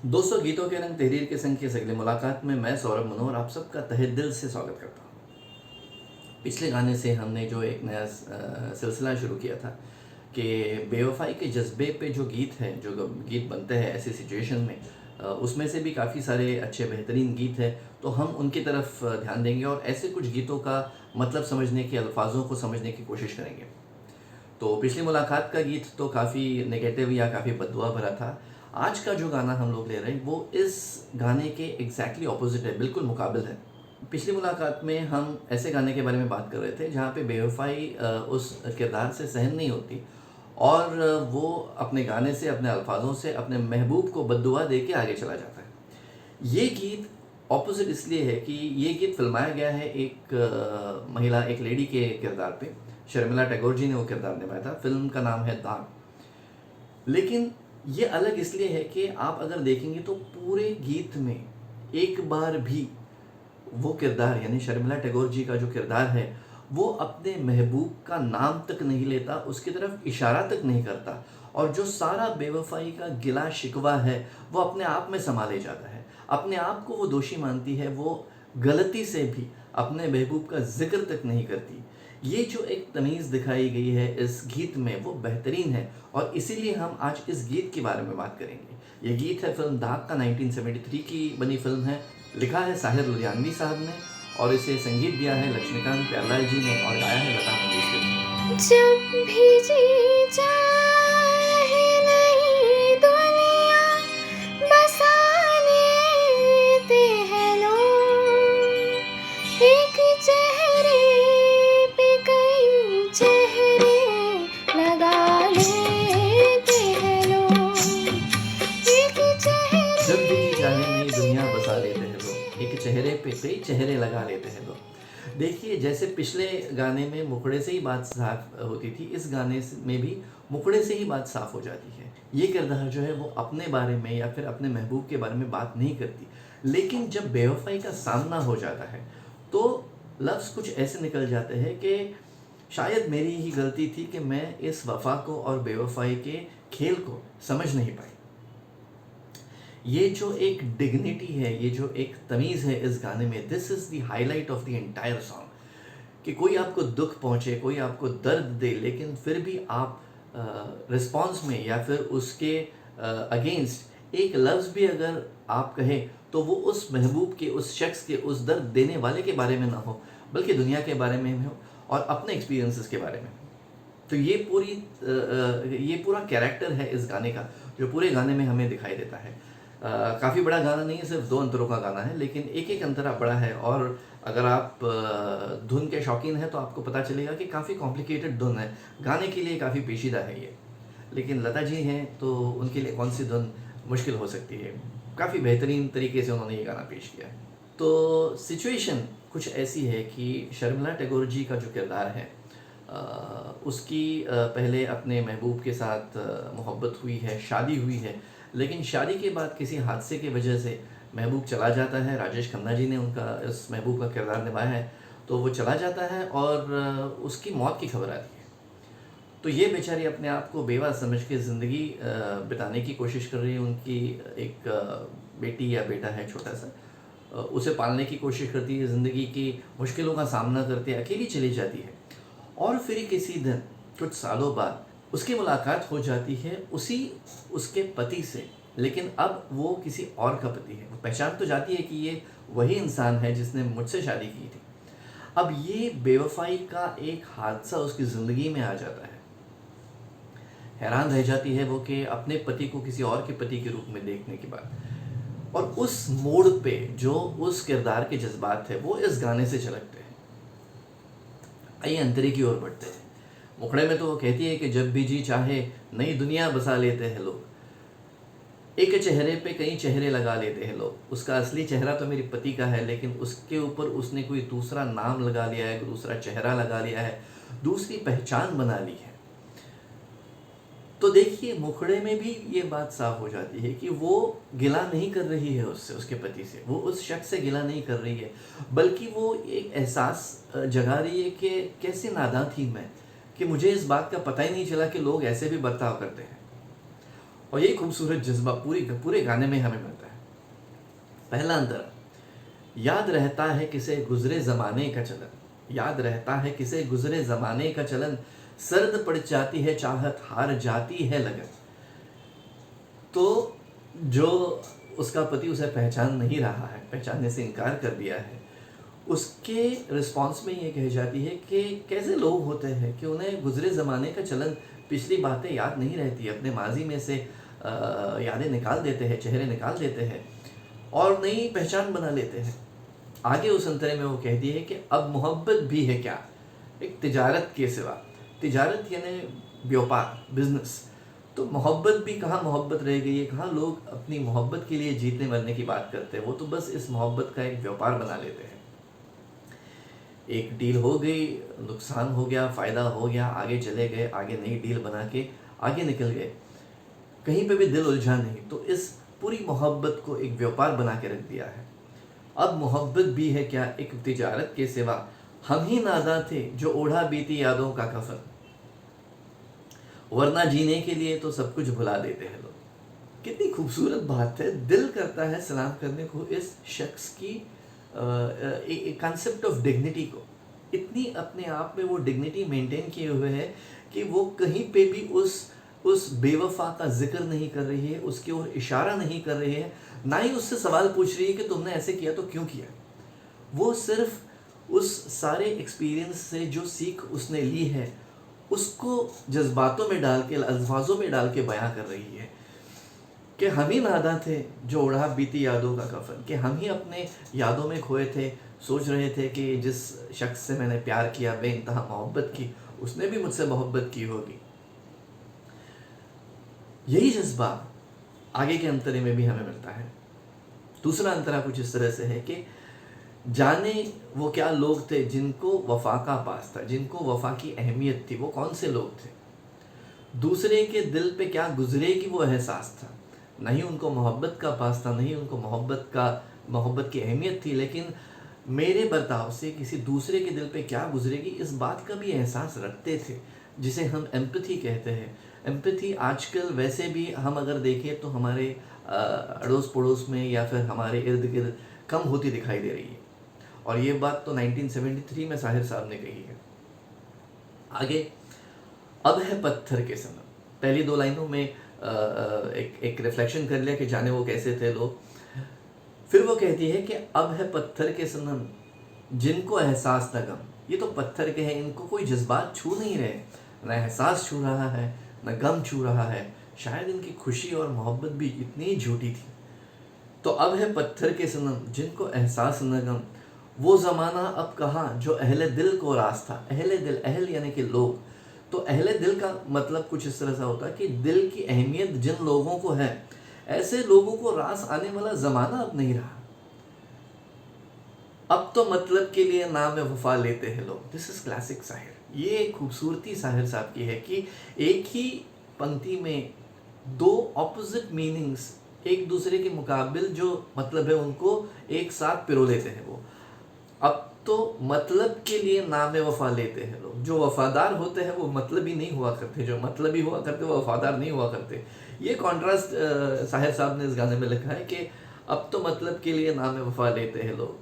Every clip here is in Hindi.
200 गीतों के रंग तहरीर के संग की इस अगली मुलाकात में मैं सौरभ मनोहर आप सबका तहे दिल से स्वागत करता हूँ। पिछले गाने से हमने जो एक नया सिलसिला शुरू किया था कि बेवफाई के जज्बे पे जो गीत हैं, जो गीत बनते हैं ऐसी सिचुएशन में, उसमें से भी काफ़ी सारे अच्छे बेहतरीन गीत हैं, तो हम उनकी तरफ ध्यान देंगे और ऐसे कुछ गीतों का मतलब समझने के, अल्फाजों को समझने की कोशिश करेंगे। तो पिछली मुलाकात का गीत तो काफ़ी नेगेटिव या काफ़ी बददुआ भरा था। आज का जो गाना हम लोग ले रहे हैं वो इस गाने के एग्जैक्टली ऑपोजिट है, बिल्कुल मुकाबिल है। पिछली मुलाकात में हम ऐसे गाने के बारे में बात कर रहे थे जहाँ पे बेवफाई उस किरदार से सहन नहीं होती और वो अपने गाने से, अपने अल्फाजों से अपने महबूब को बद्दुआ दे के आगे चला जाता है। ये गीत ऑपोजिट इसलिए है कि ये गीत फिल्माया गया है एक महिला, एक लेडी के किरदार पे। शर्मिला टैगोर जी ने वो किरदार निभाया था। फिल्म का नाम है दाग। लेकिन ये अलग इसलिए है कि आप अगर देखेंगे तो पूरे गीत में एक बार भी वो किरदार, यानी शर्मिला टैगोर जी का जो किरदार है, वो अपने महबूब का नाम तक नहीं लेता, उसकी तरफ इशारा तक नहीं करता, और जो सारा बेवफाई का गिला शिकवा है वो अपने आप में संभाले जाता है। अपने आप को वो दोषी मानती है, वो गलती से भी अपने महबूब का जिक्र तक नहीं करती। ये जो एक तमीज़ दिखाई गई है इस गीत में वो बेहतरीन है और इसीलिए हम आज इस गीत के बारे में बात करेंगे। ये गीत है फिल्म दाग का, 1973 की बनी फिल्म है। लिखा है साहिर लुधियानवी साहब ने और इसे संगीत दिया है लक्ष्मीकांत प्यारेलाल जी ने और गाया है लता मंगेशकर जी ने। जब भी जी चाहे नई दुनिया बसा लेते हैं लोग, एक चेहरे पे कई चेहरे लगा लेते हैं लोग, एक चेहरे जब भी जी चाहे नई दुनिया बसा लेते हैं लोग, एक चेहरे पे कई चेहरे लगा लेते हैं लोग। देखिए, जैसे पिछले गाने में मुखड़े से ही बात साफ होती थी, इस गाने में भी मुखड़े से ही बात साफ हो जाती है। ये किरदार जो है वो अपने बारे में या फिर अपने महबूब के बारे में बात नहीं करती, लेकिन जब बेवफाई का सामना हो जाता है तो लफ्ज़ कुछ ऐसे निकल जाते हैं कि शायद मेरी ही गलती थी कि मैं इस वफा को और बेवफाई के खेल को समझ नहीं पाई। ये जो एक डिग्निटी है, ये जो एक तमीज़ है इस गाने में, this is the highlight of the entire song. कि कोई आपको दुख पहुँचे, कोई आपको दर्द दे, लेकिन फिर भी आप रिस्पॉन्स में या फिर उसके अगेंस्ट एक लफ्ज़ भी अगर आप कहें तो वो उस महबूब के, उस शख्स के, उस दर्द देने वाले के बारे में ना हो, बल्कि दुनिया के बारे में हो और अपने एक्सपीरियंसेस के बारे में। तो ये पूरा कैरेक्टर है इस गाने का, जो पूरे गाने में हमें दिखाई देता है। काफ़ी बड़ा गाना नहीं है, सिर्फ 2 अंतरों का गाना है, लेकिन एक-एक अंतरा बड़ा है और अगर आप धुन के शौकीन हैं तो आपको पता चलेगा कि काफ़ी कॉम्प्लिकेटेड धुन है। गाने के लिए काफ़ी पेचीदा है ये। लेकिन लता जी हैं तो उनके लिए कौन-सी धुन मुश्किल हो सकती है। काफ़ी बेहतरीन तरीके से उन्होंने ये गाना पेश किया है। तो सिचुएशन कुछ ऐसी है कि शर्मिला टैगोर जी का जो किरदार है, उसकी पहले अपने महबूब के साथ मोहब्बत हुई है, शादी हुई है, लेकिन शादी के बाद किसी हादसे की वजह से महबूब चला जाता है। राजेश खन्ना जी ने उनका, इस महबूब का किरदार निभाया है। तो वो चला जाता है और उसकी मौत की खबर आती है। तो ये बेचारी अपने आप को बेवा समझ के ज़िंदगी बिताने की कोशिश कर रही है। उनकी एक बेटी या बेटा है छोटा सा, उसे पालने की कोशिश करती है, ज़िंदगी की मुश्किलों का सामना करते अकेली चली जाती है। और फिर किसी दिन कुछ सालों बाद उसकी मुलाकात हो जाती है उसके पति से, लेकिन अब वो किसी और का पति है। वो पहचान तो जाती है कि ये वही इंसान है जिसने मुझसे शादी की थी। अब ये बेवफाई का एक हादसा उसकी ज़िंदगी में आ जाता है। हैरान रह जाती है वो कि अपने पति को किसी और के पति के रूप में देखने के बाद, और उस मोड़ पे जो उस किरदार के जज्बात थे वो इस गाने से झलकते हैं। आइए अंतरे की ओर बढ़ते हैं। मुखड़े में तो वो कहती है कि जब भी जी चाहे नई दुनिया बसा लेते हैं लोग, एक चेहरे पे कई चेहरे लगा लेते हैं लोग। उसका असली चेहरा तो मेरे पति का है, लेकिन उसके ऊपर उसने कोई दूसरा नाम लगा लिया है, दूसरा चेहरा लगा लिया है, दूसरी पहचान बना ली है। तो देखिए, मुखड़े में भी ये बात साफ हो जाती है कि वो गिला नहीं कर रही है उससे, उसके पति से, वो उस शख्स से गिला नहीं कर रही है, बल्कि वो एक एहसास जगा रही है कि कैसे नादान थी मैं कि मुझे इस बात का पता ही नहीं चला कि लोग ऐसे भी बर्ताव करते हैं। और यही खूबसूरत जज्बा पूरे गाने में हमें मिलता है। पहला अंतरा, याद रहता है किसे गुजरे ज़माने का चलन, याद रहता है किसे गुजरे ज़माने का चलन, सर्द पड़ जाती है चाहत, हार जाती है लगन। तो जो उसका पति उसे पहचान नहीं रहा है, पहचानने से इनकार कर दिया है, उसके रिस्पॉन्स में ये कही जाती है कि कैसे लोग होते हैं कि उन्हें गुजरे ज़माने का चलन, पिछली बातें याद नहीं रहती, अपने माजी में से यादें निकाल देते हैं, चेहरे निकाल देते हैं और नई पहचान बना लेते हैं। आगे उस अंतरे में वो कहती है कि अब मोहब्बत भी है क्या एक तिजारत के सिवा, तिजारत यानी व्यापार, बिजनेस। तो मोहब्बत भी कहाँ मोहब्बत रह गई है, कहाँ लोग अपनी मोहब्बत के लिए जीतने मरने की बात करते हैं, वो तो बस इस मोहब्बत का एक व्यापार बना लेते हैं। एक डील हो गई, नुकसान हो गया, फ़ायदा हो गया, आगे चले गए, आगे नई डील बना के आगे निकल गए, कहीं पे भी दिल उलझा नहीं, तो इस पूरी मोहब्बत को एक व्यापार बना के रख दिया है। अब मोहब्बत भी है क्या एक तिजारत के सिवा, हम ही नादा थे जो ओढ़ा बीती यादों का कफन, वरना जीने के लिए तो सब कुछ भुला देते हैं लोग। कितनी खूबसूरत बात है, दिल करता है सलाम करने को इस शख्स की कंसेप्ट ऑफ डिग्निटी को। इतनी अपने आप में वो डिग्निटी मेंटेन किए हुए है कि वो कहीं पे भी उस बेवफा का जिक्र नहीं कर रही है, उसकी ओर इशारा नहीं कर रही है, ना ही उससे सवाल पूछ रही है कि तुमने ऐसे किया तो क्यों किया। वो सिर्फ उस सारे एक्सपीरियंस से जो सीख उसने ली है उसको जज्बातों में डाल के, अल्फाजों में डाल के बयां कर रही है कि हम ही नादा थे जो ओढ़ा बीती यादों का कफन, कि हम ही अपने यादों में खोए थे, सोच रहे थे कि जिस शख्स से मैंने प्यार किया, बेइंतहा मोहब्बत की, उसने भी मुझसे मोहब्बत की होगी। यही जज्बा आगे के अंतरे में भी हमें मिलता है। दूसरा अंतरा कुछ इस तरह से है कि जाने वो क्या लोग थे जिनको वफा का पास था, जिनको वफा की अहमियत थी, वो कौन से लोग थे। दूसरे के दिल पे क्या गुजरेगी वो एहसास था, नहीं उनको मोहब्बत का पास था, नहीं उनको मोहब्बत की अहमियत थी, लेकिन मेरे बर्ताव से किसी दूसरे के दिल पे क्या गुजरेगी इस बात का भी एहसास रखते थे, जिसे हम एम्पैथी कहते हैं। एम्पैथी आजकल वैसे भी हम अगर देखें तो हमारे अड़ोस पड़ोस में या फिर हमारे इर्द गिर्द कम होती दिखाई दे रही है, और ये बात तो 1973 में साहिर साहब ने कही है। आगे, अब है पत्थर के सनम, पहली दो लाइनों में एक रिफ्लेक्शन कर लिया कि जाने वो कैसे थे लोग। फिर वो कहती है कि अब है पत्थर के सनम जिनको एहसास न गम, ये तो पत्थर के हैं, इनको कोई जज्बात छू नहीं रहे, न एहसास छू रहा है न गम छू रहा है, शायद इनकी खुशी और मोहब्बत भी इतनी झूठी थी। तो अब है पत्थर के सनम जिनको एहसास न गम, वो ज़माना अब कहाँ जो अहले दिल को रास था। अहले दिल, अहल यानी कि लोग, तो अहले दिल का मतलब कुछ इस तरह से होता है कि दिल की अहमियत जिन लोगों को है, ऐसे लोगों को रास आने वाला ज़माना अब नहीं रहा। अब तो मतलब के लिए नाम वफा लेते हैं लोग। This is classic Sahir. ये खूबसूरती साहिर साहब की है कि एक ही पंक्ति में दो ऑपोजिट मीनिंग्स, एक दूसरे के मुकाबिल जो मतलब है उनको एक साथ पिरो लेते हैं वो। अब तो मतलब के लिए नाम वफा लेते हैं लोग। जो वफादार होते हैं वो मतलबी नहीं हुआ करते, जो मतलबी हुआ करते वो वफादार नहीं हुआ करते। ये कॉन्ट्रास्ट साहिर साहब ने इस गाने में लिखा है कि अब तो मतलब के लिए नाम वफा लेते हैं लोग,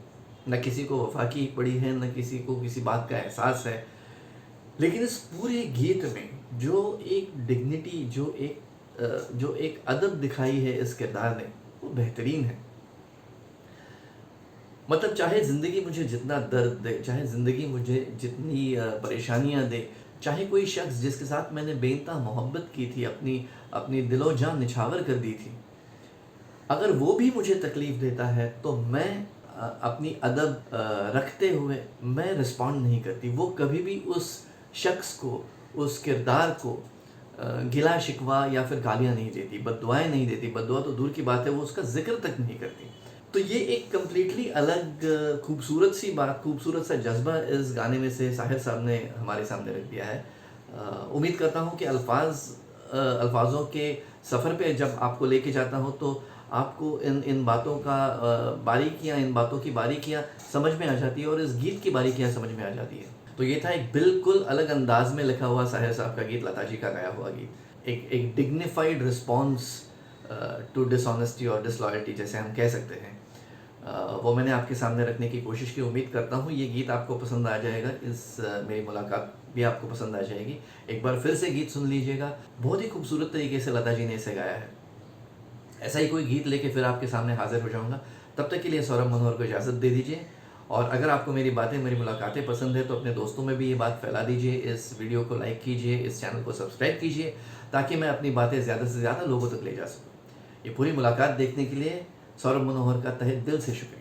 न किसी को वफा की पड़ी है, न किसी को किसी बात का एहसास है। लेकिन इस पूरे गीत में जो एक डिग्निटी, जो एक अदब दिखाई है इस किरदार ने, वो बेहतरीन है। मतलब चाहे ज़िंदगी मुझे जितना दर्द दे, चाहे ज़िंदगी मुझे जितनी परेशानियां दे, चाहे कोई शख्स जिसके साथ मैंने बेइंतहा मोहब्बत की थी, अपनी दिलो जान निछावर कर दी थी, अगर वो भी मुझे तकलीफ़ देता है तो मैं अपनी अदब रखते हुए मैं रिस्पॉन्ड नहीं करती। वो कभी भी उस शख्स को, उस किरदार को गिला शिकवा या फिर गालियाँ नहीं देती, बद्दुआएँ नहीं देती। बद्दुआ तो दूर की बात है, वो उसका जिक्र तक नहीं करती। तो ये एक कम्प्लीटली अलग खूबसूरत सी बात, खूबसूरत सा जज्बा इस गाने में से साहिर साहब ने हमारे सामने रख दिया है। उम्मीद करता हूँ कि अल्फाजों के सफ़र पे जब आपको लेके जाता हूँ तो आपको इन बातों का बारीकियाँ, इन बातों की बारीकियाँ समझ में आ जाती है और इस गीत की बारीकियाँ समझ में आ जाती है। तो ये था एक बिल्कुल अलग अंदाज में लिखा हुआ साहिर साहब का गीत, लता जी का गाया हुआ गीत। एक डिग्निफाइड रिस्पॉन्स टू डिसऑनेस्टी और डिसलॉयल्टी जैसे हम कह सकते हैं, वो मैंने आपके सामने रखने की कोशिश की। उम्मीद करता हूँ ये गीत आपको पसंद आ जाएगा, मेरी मुलाकात भी आपको पसंद आ जाएगी। एक बार फिर से गीत सुन लीजिएगा, बहुत ही खूबसूरत तरीके से लता जी ने इसे गाया है। ऐसा ही कोई गीत लेके फिर आपके सामने हाजिर हो जाऊंगा। तब तक के लिए सौरभ मनोहर को इजाज़त दे दीजिए। और अगर आपको मेरी बातें, मेरी मुलाकातें पसंद है तो अपने दोस्तों में भी ये बात फैला दीजिए, इस वीडियो को लाइक कीजिए, इस चैनल को सब्सक्राइब कीजिए, ताकि मैं अपनी बातें ज़्यादा से ज़्यादा लोगों तक ले जा सकूँ। ये पूरी मुलाकात देखने के लिए सौरभ मनोहर का तहे दिल से शुक्रिया।